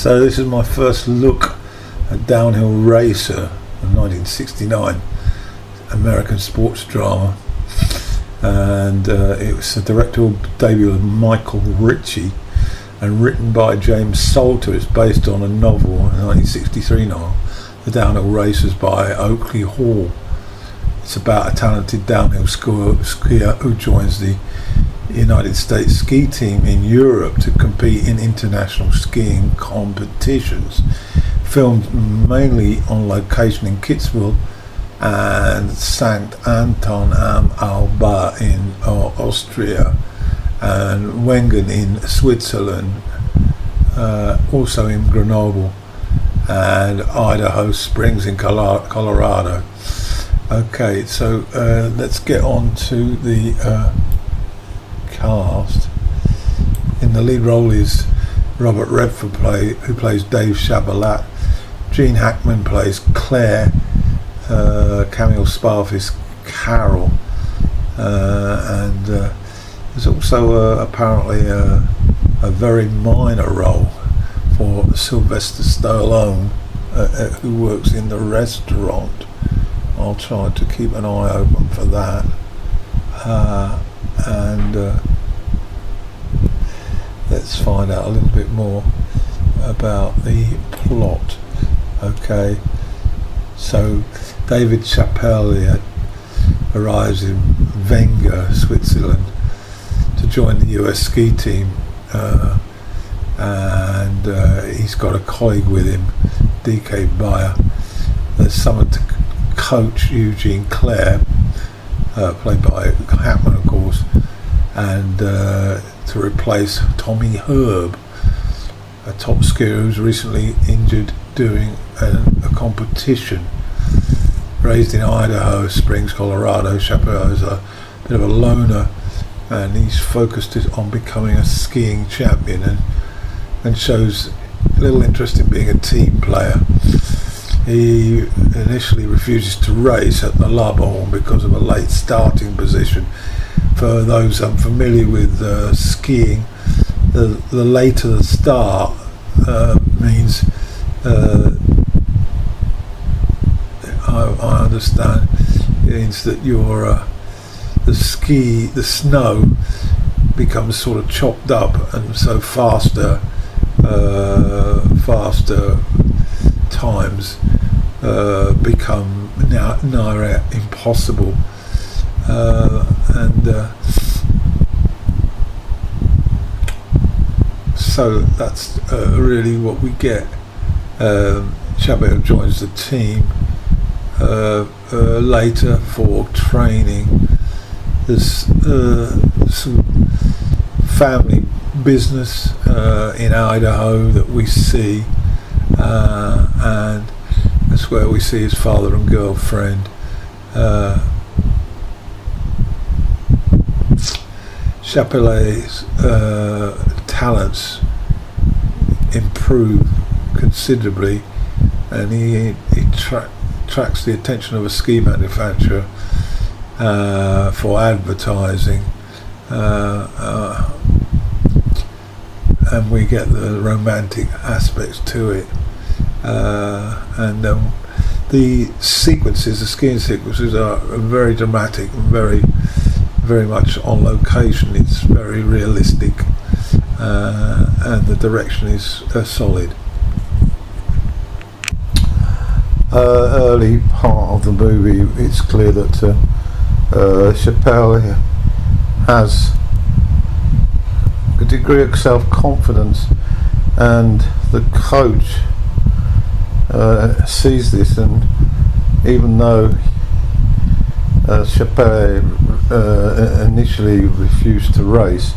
So this is my first look at Downhill Racer, a 1969 American sports drama, and it was the directorial debut of Michael Ritchie and written by James Salter. It's based on a novel, a 1963 novel, The Downhill Racers by Oakley Hall. It's about a talented downhill skier who joins the United States ski team in Europe to compete in international skiing competitions. Filmed mainly on location in Kitzbühel and St. Anton am Alba in Austria and Wengen in Switzerland, also in Grenoble and Idaho Springs in Colorado. Okay, so let's get on to the cast. In the lead role is Robert Redford, who plays Dave Chabalat. Gene Hackman plays Claire. Camille Sparf is Carol, and there's also apparently a very minor role for Sylvester Stallone, who works in the restaurant. I'll try to keep an eye open for that, and let's find out a little bit more about the plot. Okay, so David Chappelle arrives in Wenger, Switzerland, to join the US ski team, and he's got a colleague with him, DK Bayer. They're summoned to coach Eugene Clare, played by Hackman, of course, and to replace Tommy Herb, a top skier who's recently injured during a competition. Raised in Idaho Springs, Colorado, Chappelle is a bit of a loner, and he's focused on becoming a skiing champion, and shows little interest in being a team player. He initially refuses to race at the Laberhorn because of a late starting position. For those unfamiliar with skiing, the later the start means I understand it means that the snow becomes sort of chopped up, and so faster times become now impossible, and so that's really what we get. Chabot joins the team later for training. There's some family business in Idaho that we see, and that's where we see his father and girlfriend. Chapelet's talents improve considerably, and he attracts the attention of a ski manufacturer for advertising, and we get the romantic aspects to it, and the skiing sequences are very dramatic and very much on location. It's very realistic, and the direction is solid. Early part of the movie, it's clear that Chappelle has a degree of self-confidence, and the coach sees this, and even though Chappelle initially refused to race,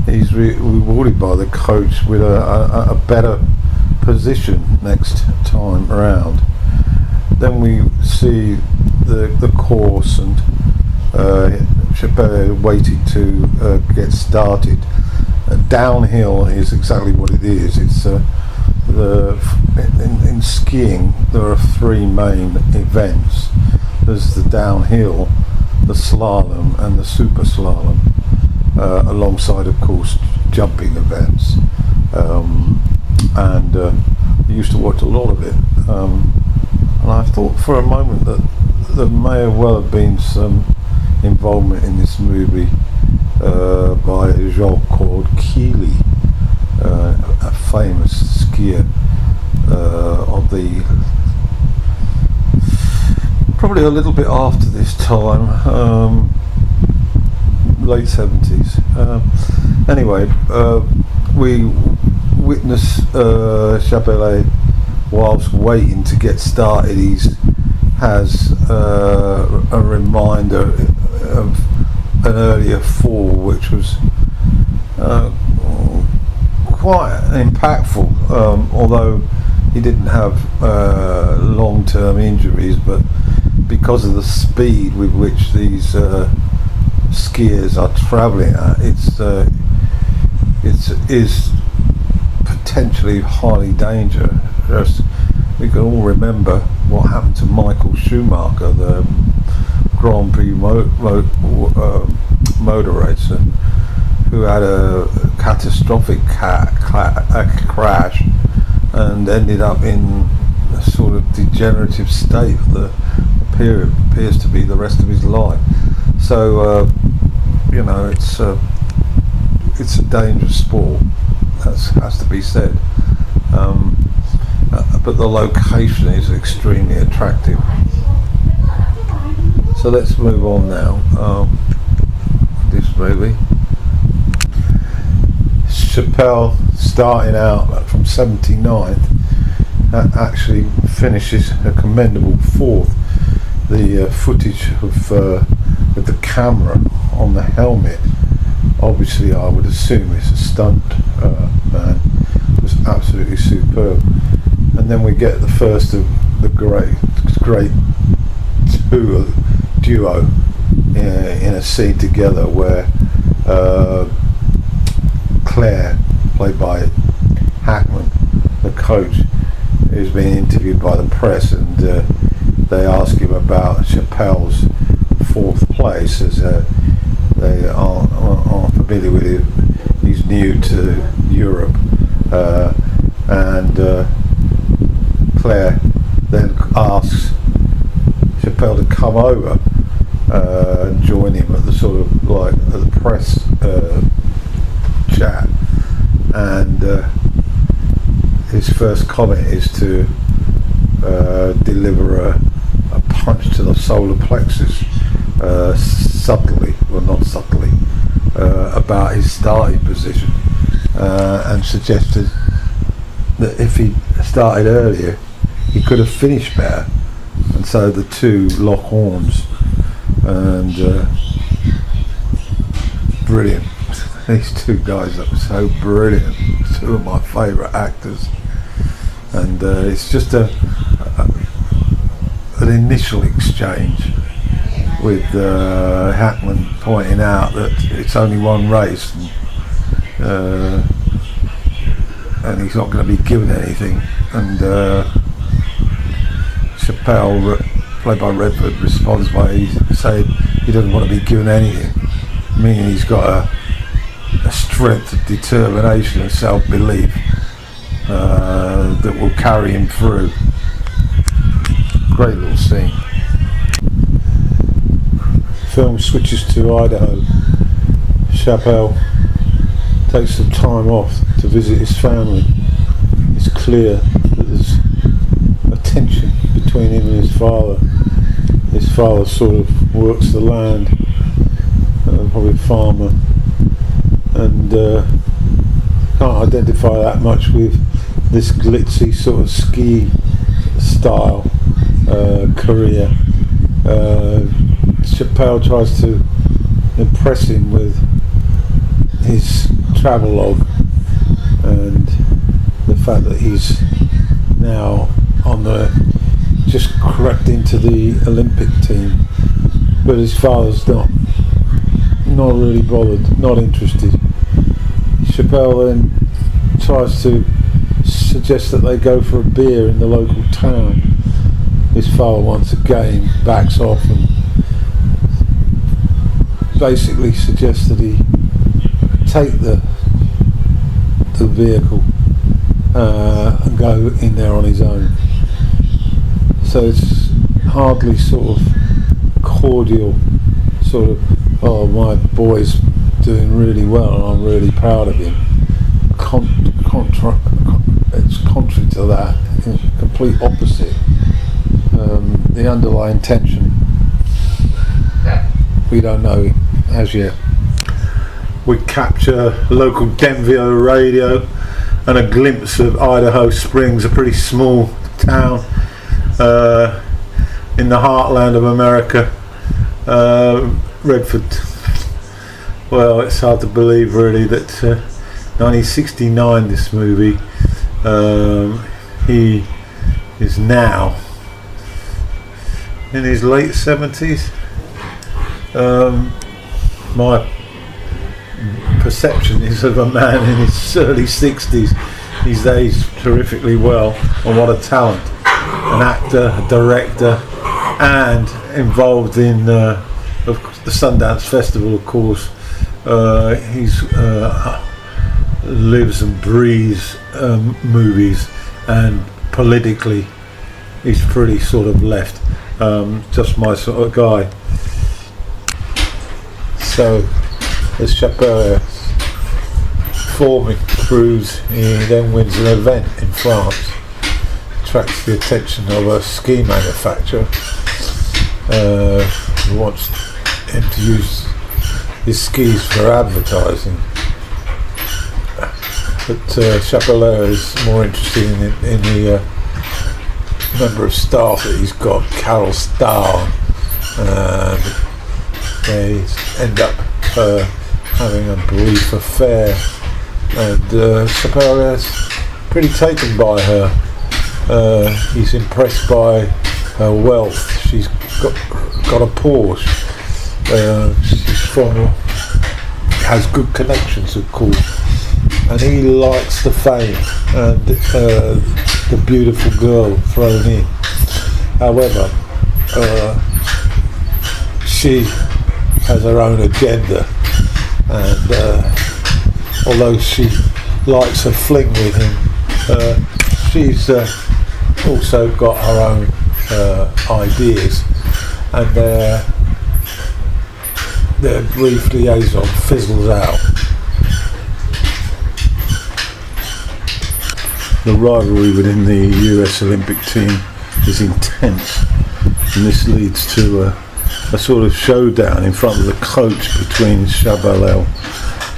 he's rewarded by the coach with a better position next time around. Then we see the course, and Chappelle waiting to get started. Downhill is exactly what it is. It's in skiing there are three main events. There's the downhill, the slalom, and the super slalom, alongside, of course, jumping events. and I used to watch a lot of it. And I thought for a moment that there may well have been some involvement in this movie by Jean-Claude Keely, a famous skier of the probably a little bit after this time, late 70s. Anyway, we witness Chapelet whilst waiting to get started. He has a reminder of an earlier fall, which was quite impactful, although he didn't have long-term injuries, but because of the speed with which these skiers are travelling at, it is potentially highly dangerous. We can all remember what happened to Michael Schumacher, the Grand Prix motor racer, who had a catastrophic crash and ended up in a sort of degenerative state that appears to be the rest of his life. So it's a dangerous sport, that has to be said, but the location is extremely attractive. So let's move on now. This movie, Chappelle, starting out from 79, actually finishes a commendable fourth. The footage of with the camera on the helmet, obviously I would assume it's a stunt man, was absolutely superb. And then we get the first of the great duo in a scene together where Claire, played by Hackman, the coach, is being interviewed by the press, and they ask him about Chappelle's fourth place, as they aren't familiar with him. He's new to Europe, and Claire then asks Chappelle to come over and join him at the sort of like at the press chat, and his first comment is to deliver a punch to the solar plexus, subtly, or not subtly, about his starting position, and suggested that if he started earlier he could have finished better. And so the two lock horns, and brilliant. These two guys are so brilliant, two of my favourite actors, and it's just an initial exchange with Hackman pointing out that it's only one race, and he's not going to be given anything, and Chappelle, played by Redford, responds by saying he doesn't want to be given anything, meaning he's got a strength of determination and self-belief that will carry him through. Great little scene. Film switches to Idaho. Chappelle takes some time off to visit his family. It's clear that there's a tension between him and his father. His father sort of works the land, probably a farmer, and can't identify that much with this glitzy sort of ski style career. Chappelle tries to impress him with his travelogue and the fact that he's now just crept into the Olympic team, but his father's not really bothered, not interested. Chappelle then tries to suggest that they go for a beer in the local town. His father once again backs off and basically suggests that he take the vehicle and go in there on his own. So it's hardly sort of cordial, sort of, oh, my boy's doing really well and I'm really proud of him. It's contrary to that, it's complete opposite. The underlying tension, we don't know as yet. We capture local Denver radio and a glimpse of Idaho Springs, a pretty small town in the heartland of America. Redford. Well, it's hard to believe really that 1969, this movie, he is now in his late 70s. My perception is of a man in his early 60s. He's aged terrifically well, and what a talent. An actor, a director, and involved in the Sundance Festival, of course. He's lives and breathes movies, and politically he's pretty sort of left, just my sort of guy. So as Chappelle forming cruise, he then wins an event in France, attracts the attention of a ski manufacturer who wants him to use his skis for advertising. But Chappelle is more interested in the member of staff that he's got, Carol Starr, and they end up having a brief affair, and Chappelle is pretty taken by her. He's impressed by her wealth. She's got a Porsche. Has good connections, of course, and he likes the fame and the beautiful girl thrown in. However, she has her own agenda, and although she likes a fling with him, she's also got her own ideas, and their brief liaison fizzles out. The rivalry within the US Olympic team is intense, and this leads to a sort of showdown in front of the coach between Chappelle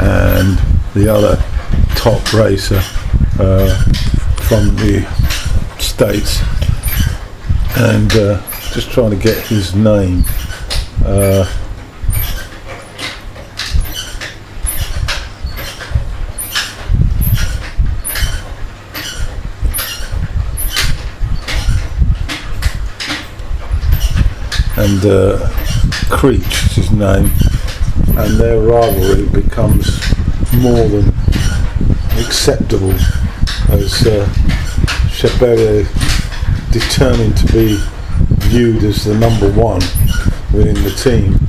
and the other top racer from the States, and just trying to get his name. And Creech is his name, and their rivalry becomes more than acceptable as Chappelle, determined to be viewed as the number one within the team,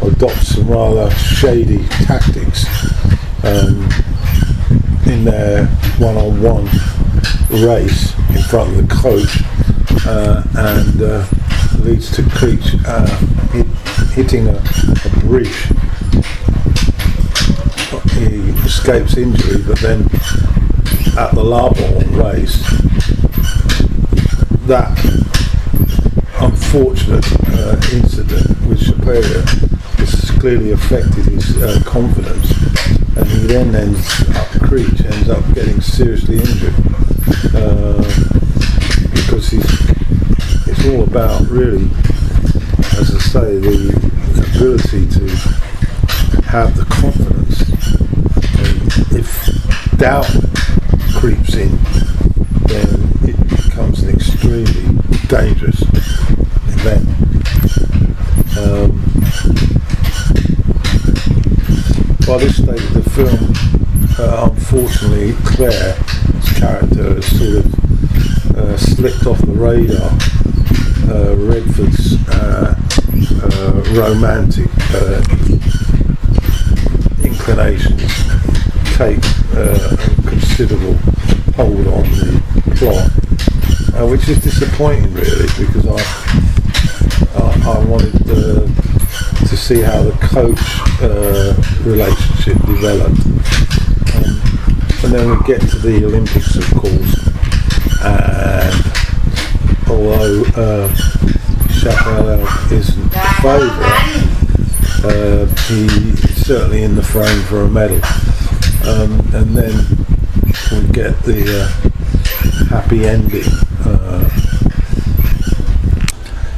adopts some rather shady tactics in their one-on-one race in front of the coach, and leads to Creech hitting a bridge. He escapes injury, but then at the Larbor race, that unfortunate incident with Chappelle has clearly affected his confidence, and he then Creech ends up getting seriously injured, because it's all about, really, as I say, the ability to have the confidence. And if doubt creeps in, then it becomes an extremely dangerous event. By this stage of the film, unfortunately, Claire's character has sort of slipped off the radar. Redford's romantic inclinations take a considerable hold on the plot, which is disappointing really, because I wanted to see how the coach relationship developed. And then we get to the Olympics, of course, and although Chappelle isn't favourite, he's certainly in the frame for a medal. And then we get the happy ending.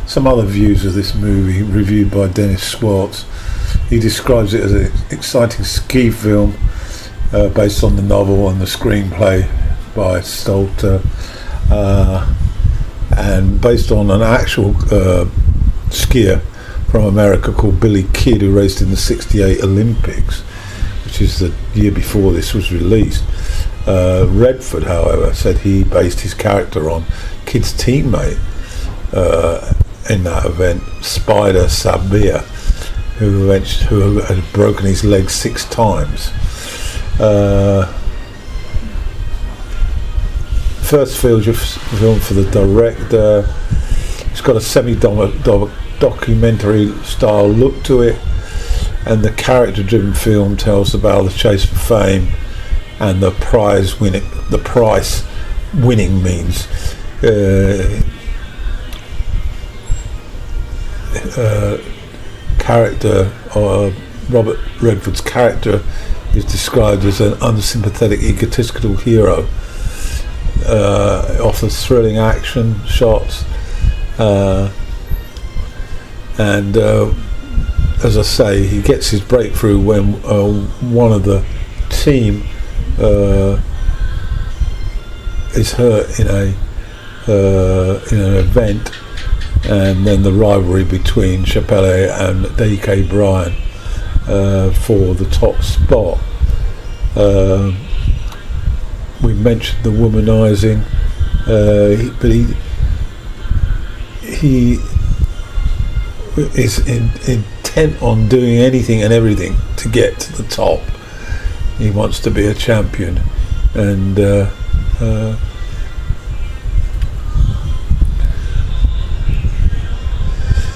Some other views of this movie, reviewed by Dennis Schwartz. He describes it as an exciting ski film based on the novel and the screenplay by Stalter, and based on an actual skier from America called Billy Kidd, who raced in the '68 Olympics, which is the year before this was released. Redford, however, said he based his character on Kidd's teammate in that event, Spider Sabia, who had broken his leg 6 times. First feature film for the director. It's got a semi-documentary style look to it, and the character-driven film tells about the chase for fame and the prize winning means. Character, Robert Redford's character, is described as an unsympathetic, egotistical hero. Offers thrilling action shots, and as I say, he gets his breakthrough when one of the team is hurt in an event, and then the rivalry between Chappelle and D.K. Bryan for the top spot. We mentioned the womanising, but he is intent on doing anything and everything to get to the top. He wants to be a champion, and the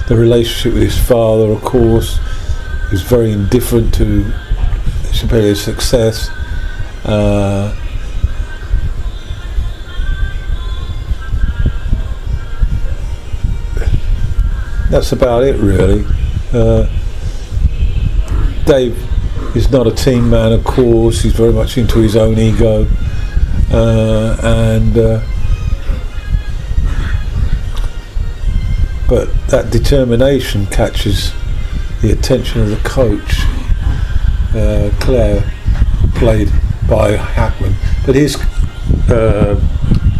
relationship with his father, of course, is very indifferent to Chappelle's success. That's about it, really. Dave is not a team man, of course. He's very much into his own ego, but that determination catches the attention of the coach, Claire, played by Hackman. But his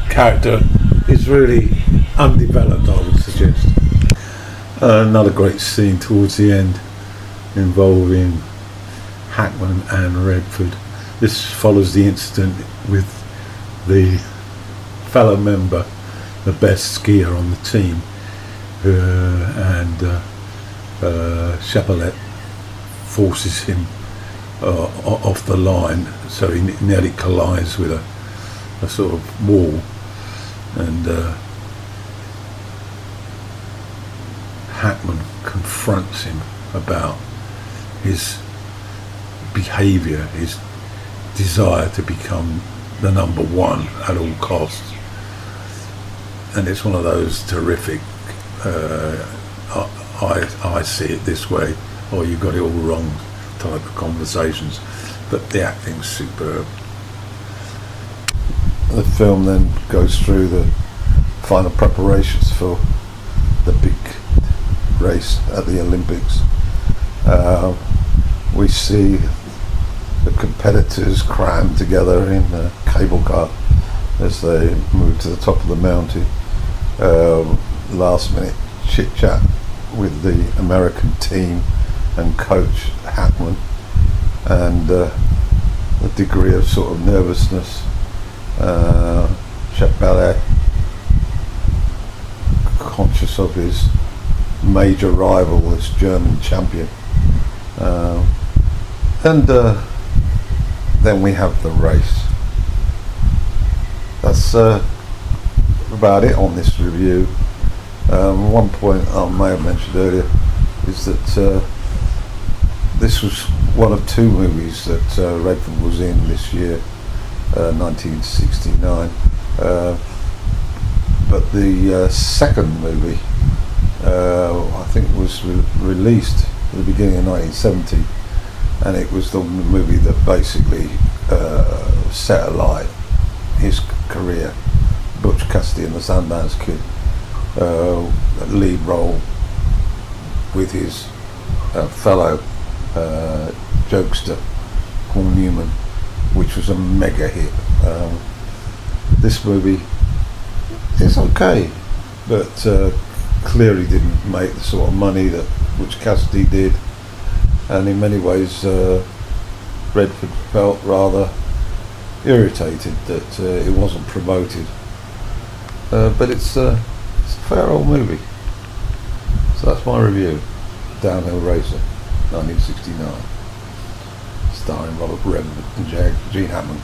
character is really undeveloped, I would suggest. Another great scene towards the end involving Hackman and Redford. This follows the incident with the fellow member, the best skier on the team, and Chappelle forces him off the line, so he nearly collides with a sort of wall, and Hackman confronts him about his behaviour, his desire to become the number one at all costs. And it's one of those terrific, I see it this way, or you got it all wrong type of conversations, but the acting's superb. The film then goes through the final preparations for the big race at the Olympics. We see the competitors crammed together in a cable car as they move to the top of the mountain. Last minute chit chat with the American team and coach Hackman, and a degree of sort of nervousness. Chappelle, conscious of his major rival as German champion, and then we have the race. that's about it on this review. One point I may have mentioned earlier is that this was one of two movies that Redford was in this year, 1969. But the second movie, I think, was released at the beginning of 1970, and it was the movie that basically set alight his career. Butch, Cassidy and the Sundance Kid, lead role with his fellow jokester Paul Newman, which was a mega hit. This movie is okay, but clearly didn't make the sort of money that which Cassidy did, and in many ways Redford felt rather irritated that it wasn't promoted. But it's a fair old movie. So that's my review. Downhill Racer, 1969, starring Redford and Gene Hackman.